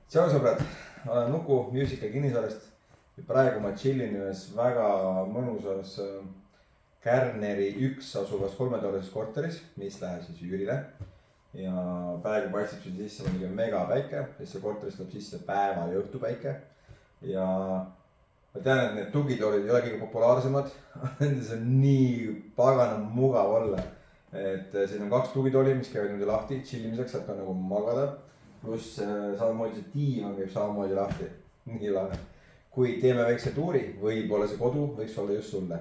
Tšau sõbrad, olen Nuku Musical Kinnisvarast ja praegu ma chillin ühes väga mõnusas Kärneri 1 asuvas 3-toalises korteris, mis läheb siis üürile. Ja praegu paistab siin sisse muidugi mega päike, sest see korteris tuleb sisse päeva ja õhtupäike. Ja ma tean, et need tugitoolid ei ole kõige populaarsemad, nendes on nii pagana mugav olla. Et siin on 2 tugitooli, mis käivad niimoodi lahti chillimiseks, saab ka nagu magada. Pluss samamoodi see diivan käib samamoodi lahti, nii lahe. Kui teeme väikse tuuri, võib-olla see kodu võiks olla just sulle.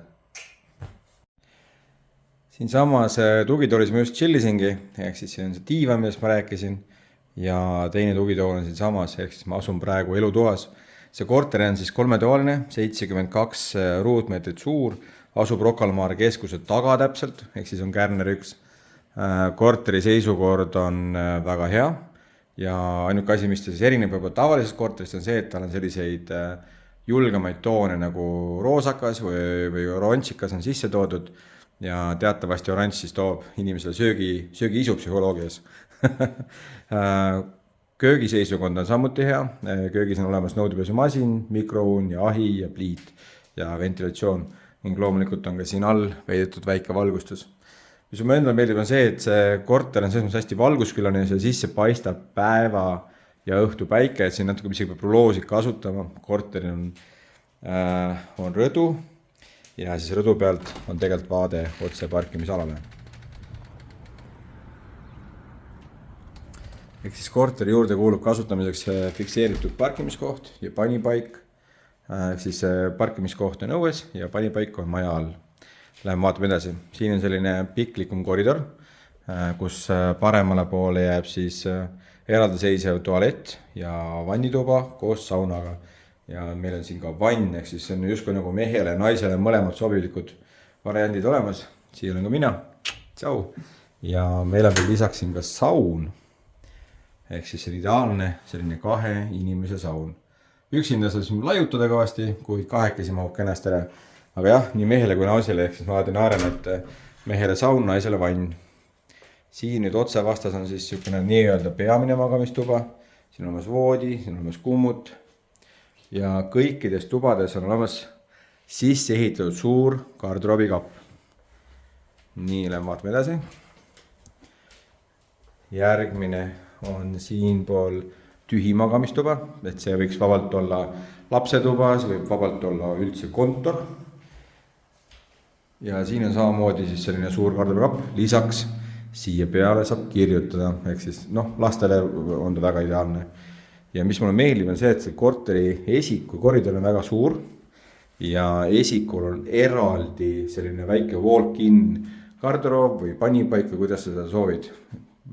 Siin samas tugitoolis ma just chillisingi, ehk siis siin on see diivan, millest ma rääkisin. Ja teine tugitool on siin samas, ehk siis ma asun praegu elutoas. See korter on siis 3-toaline, 72 ruutmeetrit suur, asub Rocca al Mare keskuse taga täpselt, ehk siis on Kärner 1. Korteri seisukord on väga hea. Ja ainuke asi, mis ta siis erineb juba tavalisest korterist, on see, et tal on selliseid julgemaid toone nagu roosakas või oranžikas on sisse toodud. Ja teatavasti oranž siis toob inimesele söögiisu psühholoogias. Köögiseisukond on samuti hea. Köögis on olemas nõudepesumasin, mikrouun ja ahi ja pliit ja ventilatsioon. Ning loomulikult on ka siin all veidetud väike valgustus. Mis mulle endale meeldib on see, et see korter on selles mõttes hästi valguskülane ja sisse paistab päeva ja õhtu päike, et siin natuke isegi peab loosid kasutama. Korteril on rõdu ja siis rõdu pealt on tegelikult vaade otse parkimisalale. Ehk siis korteri juurde kuulub kasutamiseks fikseeritud parkimiskoht ja panipaik. Ehk siis parkimiskoht on õues ja panipaik on maja all. Läheme vaatame edasi. Siin on selline piklikum koridor, kus paremale poole jääb siis eraldiseisev tualett ja vannituba koos saunaga. Ja meil on siin ka vann, ehk siis on justkui nagu mehele ja naisele mõlemad sobilikud variandid olemas. Siin olen ka mina. Tšau! Ja meil on veel lisaks siin ka saun. Ehk siis see ideaalne selline 2 inimese saun. Üksinda saab siin laiutada kõvasti, kuid 2 mahub kenasti ära. Aga jah, nii mehele kui naisele, ehk siis ma alati naeran, et mehele saun, naisele vann. Siin nüüd otse vastas on siis niisugune nii-öelda peamine magamistuba. Siin on olemas voodi, siin on olemas kummut. Ja kõikides tubades on olemas sisse ehitatud suur garderoobikapp. Nii, lähen vaatame edasi. Järgmine on siinpool tühi magamistuba, et see võiks vabalt olla lapsetuba, see võib vabalt olla üldse kontor. Ja siin on samamoodi siis selline suur garderoobikapp, lisaks siia peale saab kirjutada, ehk siis lastele on ta väga ideaalne. Ja mis mulle meeldib on see, et see korteri esiku koridor on väga suur ja esikul on eraldi selline väike walk-in garderoob või panipaik või kuidas seda soovid.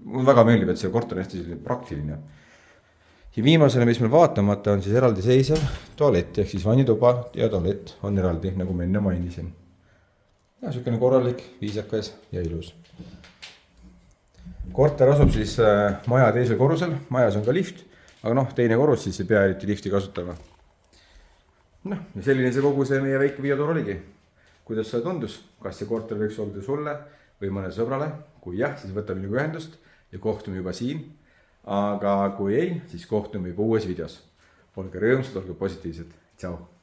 Mulle väga meeldib, et see korter on hästi praktiline. Ja viimasele, mis meil vaatamata on siis eraldi seisev tualett, ehk siis vannituba ja tualett on eraldi, nagu ma enne mainisin. Ja selline korralik, viisakas ja ilus. Korter asub siis maja teisel korrusel, majas on ka lift, aga teine korrus siis ei pea eriti lifti kasutama. Ja selline see kogu see meie väike videotoor oligi. Kuidas see tundus? Kas see korter võiks olla sulle või mõne sõbrale? Kui jah, siis võtame minuga ühendust ja kohtume juba siin. Aga kui ei, siis kohtume juba uues videos. Olge rõõmsad, olge positiivsed. Tšau!